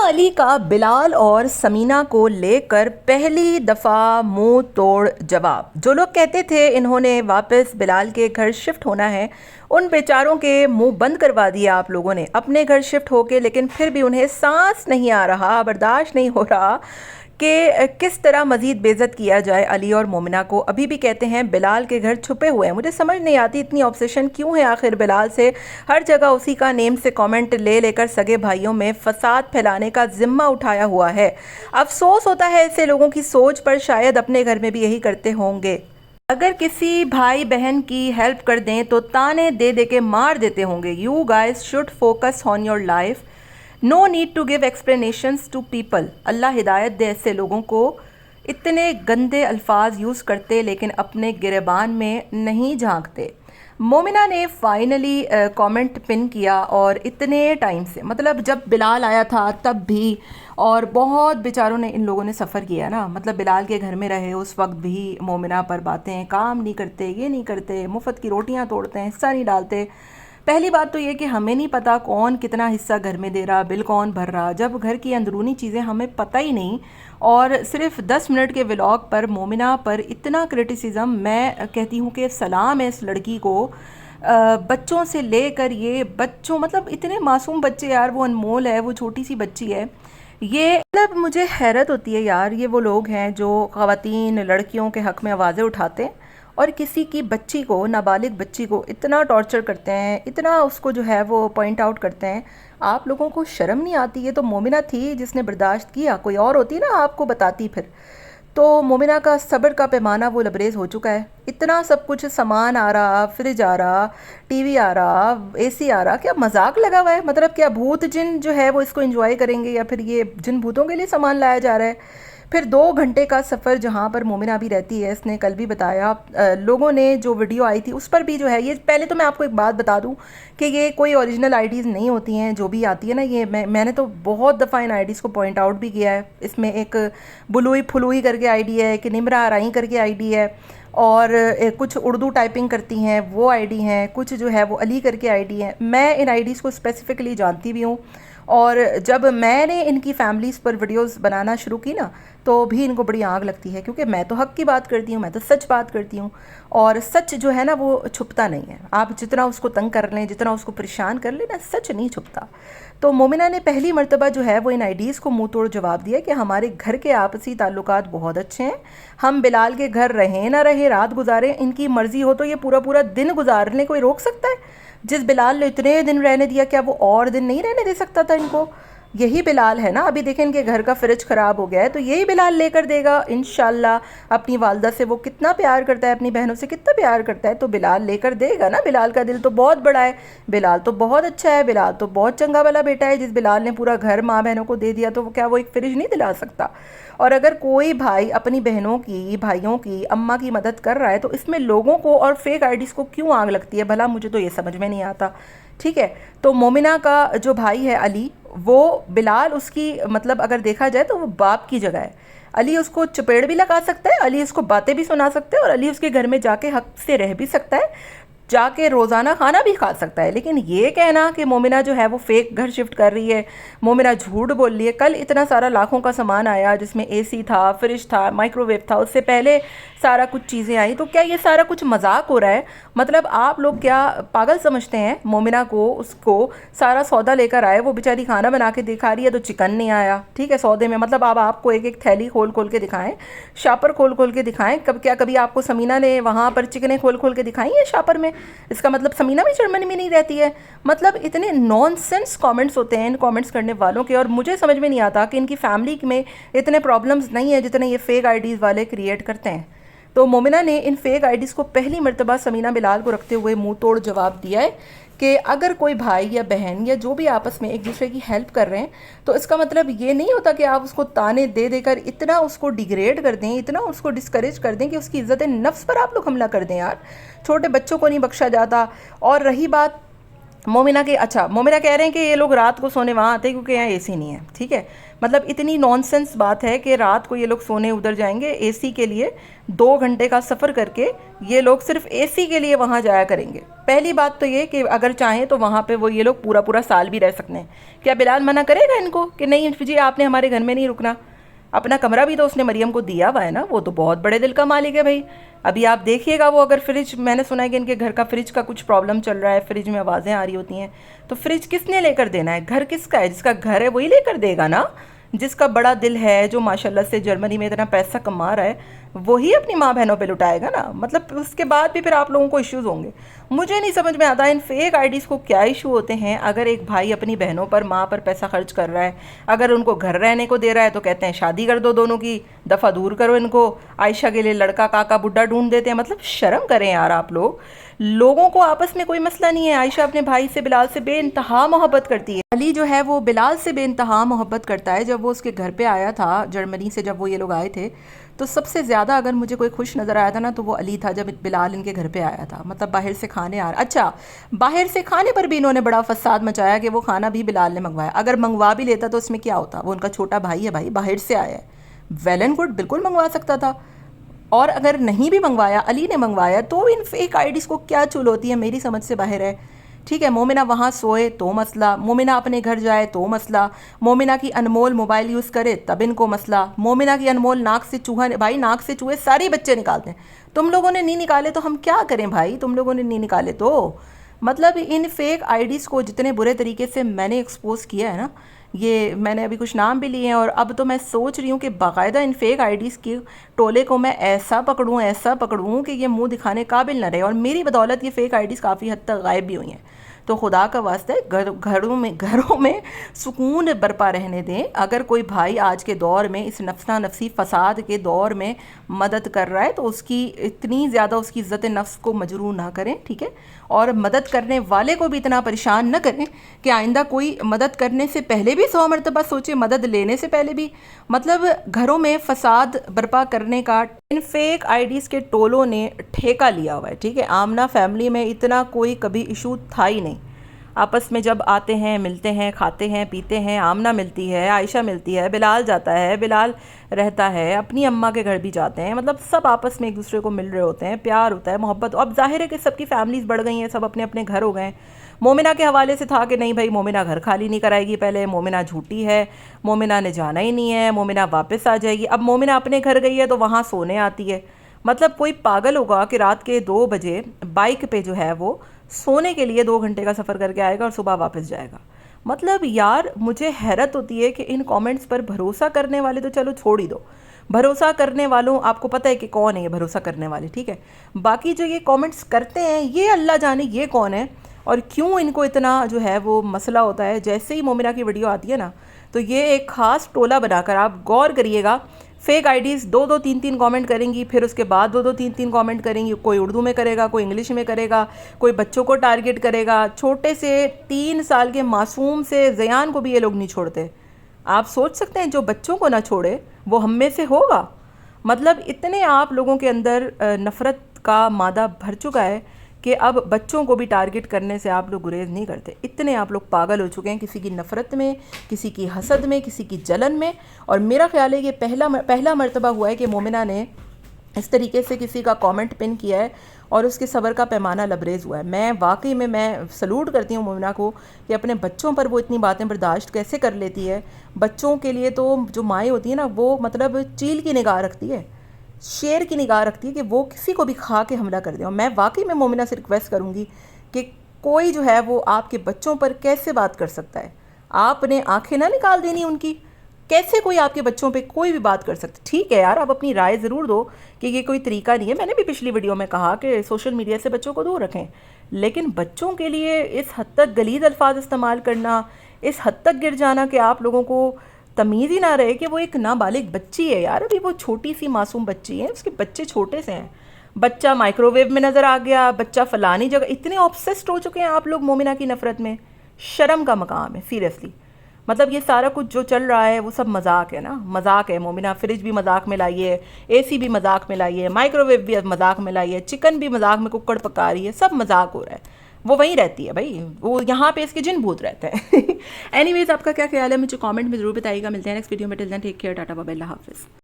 علی کا بلال اور سمینہ کو لے کر پہلی دفعہ منہ توڑ جواب۔ جو لوگ کہتے تھے انہوں نے واپس بلال کے گھر شفٹ ہونا ہے، ان بیچاروں کے منہ بند کروا دیا آپ لوگوں نے اپنے گھر شفٹ ہو کے، لیکن پھر بھی انہیں سانس نہیں آ رہا، برداشت نہیں ہو رہا کہ کس طرح مزید بے عزت کیا جائے علی اور مومنہ کو۔ ابھی بھی کہتے ہیں بلال کے گھر چھپے ہوئے ہیں۔ مجھے سمجھ نہیں آتی اتنی آبسیشن کیوں ہے آخر بلال سے، ہر جگہ اسی کا نیم سے کامنٹ لے لے کر سگے بھائیوں میں فساد پھیلانے کا ذمہ اٹھایا ہوا ہے۔ افسوس ہوتا ہے ایسے لوگوں کی سوچ پر، شاید اپنے گھر میں بھی یہی کرتے ہوں گے۔ اگر کسی بھائی بہن کی ہیلپ کر دیں تو تانے دے دے کے مار دیتے ہوں گے۔ You guys should focus on your life, no need to give explanations to people. اللہ ہدایت دے ایسے لوگوں کو، اتنے گندے الفاظ یوز کرتے لیکن اپنے گریبان میں نہیں جھانکتے۔ مومنہ نے فائنلی کامنٹ پن کیا، اور اتنے ٹائم سے، مطلب جب بلال آیا تھا تب بھی، اور بہت بیچاروں نے ان لوگوں نے سفر کیا نا، مطلب بلال کے گھر میں رہے اس وقت بھی مومنہ پر باتیں، کام نہیں کرتے، یہ نہیں کرتے، مفت کی روٹیاں توڑتے ہیں، حصہ نہیں ڈالتے۔ پہلی بات تو یہ کہ ہمیں نہیں پتا کون کتنا حصہ گھر میں دے رہا، بل کون بھر رہا، جب گھر کی اندرونی چیزیں ہمیں پتہ ہی نہیں، اور صرف 10 منٹ کے ولاگ پر مومنہ پر اتنا کرٹیسزم۔ میں کہتی ہوں کہ سلام ہے اس لڑکی کو، بچوں سے لے کر یہ بچوں، مطلب اتنے معصوم بچے یار، وہ انمول ہے، وہ چھوٹی سی بچی ہے۔ یہ مطلب مجھے حیرت ہوتی ہے یار، یہ وہ لوگ ہیں جو خواتین لڑکیوں کے حق میں آوازیں اٹھاتے ہیں اور کسی کی بچی کو، نابالغ بچی کو اتنا ٹارچر کرتے ہیں، اتنا اس کو جو ہے وہ پوائنٹ آؤٹ کرتے ہیں۔ آپ لوگوں کو شرم نہیں آتی؟ یہ تو مومنہ تھی جس نے برداشت کیا، کوئی اور ہوتی نا آپ کو بتاتی پھر۔ تو مومنہ کا صبر کا پیمانہ وہ لبریز ہو چکا ہے۔ اتنا سب کچھ سامان آ رہا، فریج آ رہا، ٹی وی آ رہا، اے سی آ رہا، کیا مذاق لگا ہوا ہے؟ مطلب کیا بھوت جن جو ہے وہ اس کو انجوائے کریں گے، یا پھر یہ جن بھوتوں کے لیے سامان لایا جا رہا ہے؟ پھر 2 گھنٹے کا سفر جہاں پر مومنہ بھی رہتی ہے، اس نے کل بھی بتایا، لوگوں نے جو ویڈیو آئی تھی اس پر بھی جو ہے یہ، پہلے تو میں آپ کو ایک بات بتا دوں کہ یہ کوئی اوریجنل آئی ڈیز نہیں ہوتی ہیں، جو بھی آتی ہے نا، یہ میں نے تو بہت دفعہ ان آئی ڈیز کو پوائنٹ آؤٹ بھی کیا ہے۔ اس میں ایک بلوئی پھلوئی کر کے آئی ڈی ہے، ایک نمرہ آرائی کر کے آئی ڈی ہے، اور کچھ اردو ٹائپنگ کرتی ہیں وہ آئی ڈی ہیں، کچھ جو ہے وہ علی کر کے آئی ڈی ہیں۔ میں ان آئی ڈیز کو اسپیسیفکلی جانتی بھی ہوں، اور جب میں نے ان کی فیملیز پر ویڈیوز بنانا شروع کی نا، تو بھی ان کو بڑی آگ لگتی ہے، کیونکہ میں تو حق کی بات کرتی ہوں، میں تو سچ بات کرتی ہوں، اور سچ جو ہے نا وہ چھپتا نہیں ہے۔ آپ جتنا اس کو تنگ کر لیں، جتنا اس کو پریشان کر لیں نا، سچ نہیں چھپتا۔ تو مومنہ نے پہلی مرتبہ جو ہے وہ ان آئی ڈیز کو منہ توڑ جواب دیا کہ ہمارے گھر کے آپسی تعلقات بہت اچھے ہیں، ہم بلال کے گھر رہیں نہ رہیں، رات گزاریں، ان کی مرضی ہو تو یہ پورا پورا دن گزارنے کوئی روک سکتا ہے؟ جس بلال نے اتنے دن رہنے دیا، کیا وہ اور دن نہیں رہنے دے سکتا تھا ان کو؟ یہی بلال ہے نا، ابھی دیکھیں ان کے گھر کا فریج خراب ہو گیا ہے، تو یہی بلال لے کر دے گا انشاءاللہ۔ اپنی والدہ سے وہ کتنا پیار کرتا ہے، اپنی بہنوں سے کتنا پیار کرتا ہے، تو بلال لے کر دے گا نا۔ بلال کا دل تو بہت بڑا ہے، بلال تو بہت اچھا ہے، بلال تو بہت چنگا والا بیٹا ہے۔ جس بلال نے پورا گھر ماں بہنوں کو دے دیا، تو کیا وہ ایک فریج نہیں دلا سکتا؟ اور اگر کوئی بھائی اپنی بہنوں کی، بھائیوں کی، اماں کی مدد کر رہا ہے، تو اس میں لوگوں کو اور فیک آئی ڈیز کو کیوں آگ لگتی ہے بھلا؟ مجھے تو یہ سمجھ میں نہیں آتا۔ ٹھیک ہے، تو مومنہ کا جو بھائی ہے علی، وہ بلال اس کی، مطلب اگر دیکھا جائے تو وہ باپ کی جگہ ہے۔ علی اس کو چپیڑ بھی لگا سکتا ہے، علی اس کو باتیں بھی سنا سکتا ہے، اور علی اس کے گھر میں جا کے حق سے رہ بھی سکتا ہے، جا کے روزانہ کھانا بھی کھا سکتا ہے۔ لیکن یہ کہنا کہ مومنہ جو ہے وہ فیک گھر شفٹ کر رہی ہے، مومنہ جھوٹ بول رہی ہے، کل اتنا سارا لاکھوں کا سامان آیا جس میں اے سی تھا، فریج تھا، مائکرو ویو تھا، اس سے پہلے سارا کچھ چیزیں آئیں، تو کیا یہ سارا کچھ مذاق ہو رہا ہے؟ مطلب آپ لوگ کیا پاگل سمجھتے ہیں مومنہ کو؟ اس کو سارا سودا لے کر آئے، وہ بیچاری کھانا بنا کے دکھا رہی ہے تو چکن نہیں آیا، ٹھیک ہے، سودے میں، مطلب آپ کو ایک ایک تھیلی کھول کھول کے دکھائیں، شاپر کھول کھول کے دکھائیں، کیا کبھی آپ کو سمینہ نے وہاں پر چکنیں کھول کھول کے دکھائی ہیں شاپر میں؟ اس کا مطلب سمینہ بھی جرمنی میں نہیں رہتی ہے؟ مطلب اتنے نان سینس کامنٹس ہوتے ہیں ان کامنٹس کرنے والوں کے، اور مجھے سمجھ میں نہیں آتا کہ ان کی فیملی میں اتنے پرابلمز نہیں ہیں جتنے یہ فیک آئی ڈیز والے کریٹ کرتے ہیں۔ تو مومنہ نے ان فیک آئی ڈیز کو پہلی مرتبہ سمینہ بلال کو رکھتے ہوئے منہ توڑ جواب دیا ہے کہ اگر کوئی بھائی یا بہن یا جو بھی آپس میں ایک دوسرے کی ہیلپ کر رہے ہیں، تو اس کا مطلب یہ نہیں ہوتا کہ آپ اس کو تانے دے دے کر اتنا اس کو ڈیگریڈ کر دیں، اتنا اس کو ڈسکریج کر دیں کہ اس کی عزت نفس پر آپ لوگ حملہ کر دیں۔ یار چھوٹے بچوں کو نہیں بخشا جاتا۔ اور رہی بات मोमिना के अच्छा मोमिना कह रहे हैं कि ये लोग रात को सोने वहाँ आते हैं क्योंकि यहाँ एसी नहीं है, ठीक है। मतलब इतनी नॉनसेंस बात है कि रात को ये लोग सोने उधर जाएंगे एसी के लिए, 2 घंटे का सफ़र करके ये लोग सिर्फ एसी के लिए वहाँ जाया करेंगे। पहली बात तो ये कि अगर चाहें तो वहाँ पे वो ये लोग पूरा पूरा साल भी रह सकते हैं। क्या बिलाल मना करेगा इनको कि नहीं जी आपने हमारे घर में नहीं रुकना? अपना कमरा भी तो उसने मरियम को दिया हुआ है ना, वो तो बहुत बड़े दिल का मालिक है भाई। अभी आप देखिएगा वो अगर फ्रिज, मैंने सुना है कि इनके घर का फ्रिज का कुछ प्रॉब्लम चल रहा है, फ्रिज में आवाज़ें आ रही होती हैं, तो फ्रिज किसने लेकर देना है? घर किसका है? जिसका घर है वही लेकर देगा ना, जिसका बड़ा दिल है, जो माशाल्लाह से जर्मनी में इतना पैसा कमा रहा है, वही अपनी माँ बहनों पे लुटाएगा ना। मतलब उसके बाद भी फिर आप लोगों को इश्यूज़ होंगे। मुझे नहीं समझ में आता इन फेक आईडीज़ को क्या इशू होते हैं। अगर एक भाई अपनी बहनों पर, माँ पर पैसा खर्च कर रहा है, अगर उनको घर रहने को दे रहा है तो कहते हैं शादी कर दो दोनों की, दफ़ा दूर करो इनको। आयशा के लिए लड़का काका बुड्ढा ढूंढ देते हैं। मतलब शर्म करें यार आप लोग। लोगों को आपस में कोई मसला नहीं है। आयशा अपने भाई से, बिलाल से बेइंतहा मोहब्बत करती है। अली जो है वो बिलाल से बेइंतहा मोहब्बत करता है। जब वो उसके घर पे आया था जर्मनी से, जब वो ये लोग आए थे, तो सबसे ज़्यादा अगर मुझे कोई खुश नज़र आया था ना तो वो अली था, जब बिलाल इनके घर पे आया था। मतलब बाहर से खाने आ रहा, अच्छा बाहर से खाने पर भी इन्होंने बड़ा फसाद मचाया कि वो खाना भी बिलाल ने मंगवाया। अगर मंगवा भी लेता तो इसमें क्या होता, वो उनका छोटा भाई है भाई, बाहर से आया है, वेल एंड गुड, बिल्कुल मंगवा सकता था। और अगर नहीं भी मंगवाया, अली ने मंगवाया, तो इन फेक आईडीज़ को क्या चुल होती है, मेरी समझ से बाहर है। ठीक है, मोमिना वहाँ सोए तो मसला, मोमिना अपने घर जाए तो मसला, मोमिना की अनमोल मोबाइल यूज़ करे तब इनको मसला, मोमिना की अनमोल नाक से चूहा, भाई नाक से चूहे सारे बच्चे निकालते हैं। तुम लोगों ने नहीं निकाले तो हम क्या करें भाई, तुम लोगों ने नहीं निकाले तो। मतलब इन फेक आईडीज़ को जितने बुरे तरीके से मैंने एक्सपोज किया है ना, ये मैंने अभी कुछ नाम भी लिए हैं, और अब तो मैं सोच रही हूँ कि बाकायदा इन फेक आईडीज़ की टोले को मैं ऐसा पकड़ूँ कि ये मुंह दिखाने काबिल न रहे। और मेरी बदौलत ये फेक आईडीज़ काफ़ी हद तक गायब भी हुई हैं। तो खुदा का वास्ता है घरों में सुकून बरपा रहने दें। अगर कोई भाई आज के दौर में इस नफसा नफसी फसाद के दौर में मदद कर रहा है तो उसकी इतनी ज़्यादा उसकी इज़्ज़त नफ्स को मजरूह ना करें, ठीक है। और मदद करने वाले को भी इतना परेशान न करें कि आइंदा कोई मदद करने से पहले भी 100 मरतबा सोचे, मदद लेने से पहले भी। मतलब घरों में फसाद बर्पा करने का इन फेक आईडीज़ के टोलों ने ठेका लिया हुआ है, ठीक है। आमना फैमिली में इतना कोई कभी इशू था ही नहीं। आपस में जब आते हैं, मिलते हैं, खाते हैं, पीते हैं, आमना मिलती है, आयशा मिलती है, बिलाल जाता है, बिलाल रहता है, अपनी अम्मा के घर भी जाते हैं। मतलब सब आपस में एक दूसरे को मिल रहे होते हैं, प्यार होता है, मोहब्बत। अब जाहिर है कि सबकी फैमिलीज़ बढ़ गई हैं, सब अपने अपने घर हो गए हैं। मोमिना के हवाले से था कि नहीं भाई मोमिना घर खाली नहीं कराएगी, पहले मोमिना झूठी है, मोमिना ने जाना ही नहीं है, मोमिना वापस आ जाएगी। अब मोमिना अपने घर गई है तो वहाँ सोने आती है। मतलब कोई पागल होगा कि रात के 2 बजे बाइक पे जो है वो सोने के लिए 2 घंटे का सफ़र करके आएगा और सुबह वापस जाएगा। मतलब यार मुझे हैरत होती है कि इन कमेंट्स पर भरोसा करने वाले तो चलो छोड़ ही दो, भरोसा करने वालों आपको पता है कि कौन है ये भरोसा करने वाले, ठीक है। बाकी जो ये कमेंट्स करते हैं ये अल्लाह जाने ये कौन है और क्यों इनको इतना जो है वो मसला होता है। जैसे ही मोमिना की वीडियो आती है ना तो ये एक ख़ास टोला बनाकर, आप गौर करिएगा, फेक आईडीज़ 2-2 3-3 कमेंट करेंगी, फिर उसके बाद 2-2 3-3 कमेंट करेंगी। कोई उर्दू में करेगा, कोई इंग्लिश में करेगा, कोई बच्चों को टारगेट करेगा। छोटे से 3 साल के मासूम से ज़यान को भी ये लोग नहीं छोड़ते। आप सोच सकते हैं जो बच्चों को ना छोड़े वो हम में से होगा। मतलब इतने आप लोगों के अंदर नफ़रत का मादा भर चुका है कि अब बच्चों को भी टारगेट करने से आप लोग गुरेज नहीं करते। इतने आप लोग पागल हो चुके हैं किसी की नफ़रत में, किसी की हसद में, किसी की जलन में। और मेरा ख्याल है कि पहला मर्तबा हुआ है कि मोमिना ने इस तरीके से किसी का कमेंट पिन किया है और उसके सब्र का पैमाना लबरेज़ हुआ है। मैं वाकई में मैं सलूट करती हूँ मोमिना को कि अपने बच्चों पर वो इतनी बातें बर्दाश्त कैसे कर लेती है। बच्चों के लिए तो जो माएँ होती हैं ना वो मतलब चील की निगाह रखती है, शेर की निगाह रखती है कि वो किसी को भी खा के हमला कर दे। और मैं वाकई में मोमिना से रिक्वेस्ट करूँगी कि कोई जो है वो आपके बच्चों पर कैसे बात कर सकता है। आपने आंखें ना निकाल देनी उनकी, कैसे कोई आपके बच्चों पे कोई भी बात कर सकता। ठीक है यार, आप अपनी राय ज़रूर दो कि ये कोई तरीका नहीं है। मैंने भी पिछली वीडियो में कहा कि सोशल मीडिया से बच्चों को दूर रखें, लेकिन बच्चों के लिए इस हद तक गलीज़ अल्फाज इस्तेमाल करना, इस हद तक गिर जाना कि आप लोगों को तमीज़ ही ना रहे कि वो एक नाबालिग बच्ची है। यार अभी वो छोटी सी मासूम बच्ची है, उसके बच्चे छोटे से हैं। बच्चा माइक्रोवेव में नज़र आ गया, बच्चा फ़लानी जगह। इतने ऑब्सेस्ड हो चुके हैं आप लोग मोमिना की नफ़रत में, शर्म का मकाम है सीरियसली। मतलब ये सारा कुछ जो चल रहा है वो सब मजाक है ना, मजाक है। मोमिना फ्रिज भी मजाक में लाई है, एसी भी मजाक में लाई है, माइक्रोवेव भी मजाक में लाई है, चिकन भी मजाक में कुकर पका रही है, सब मजाक हो रहा है। وہ وہیں رہتی ہے بھائی، وہ یہاں پہ اس کے جن بھوت رہتے ہیں. اینی ویز آپ کا کیا خیال ہے مجھے کامنٹ میں ضرور بتائیے گا. ملتے ہیں نیکسٹ ویڈیو میں. ٹل دین ٹیک کیئر. ٹاٹا بابا، اللہ حافظ.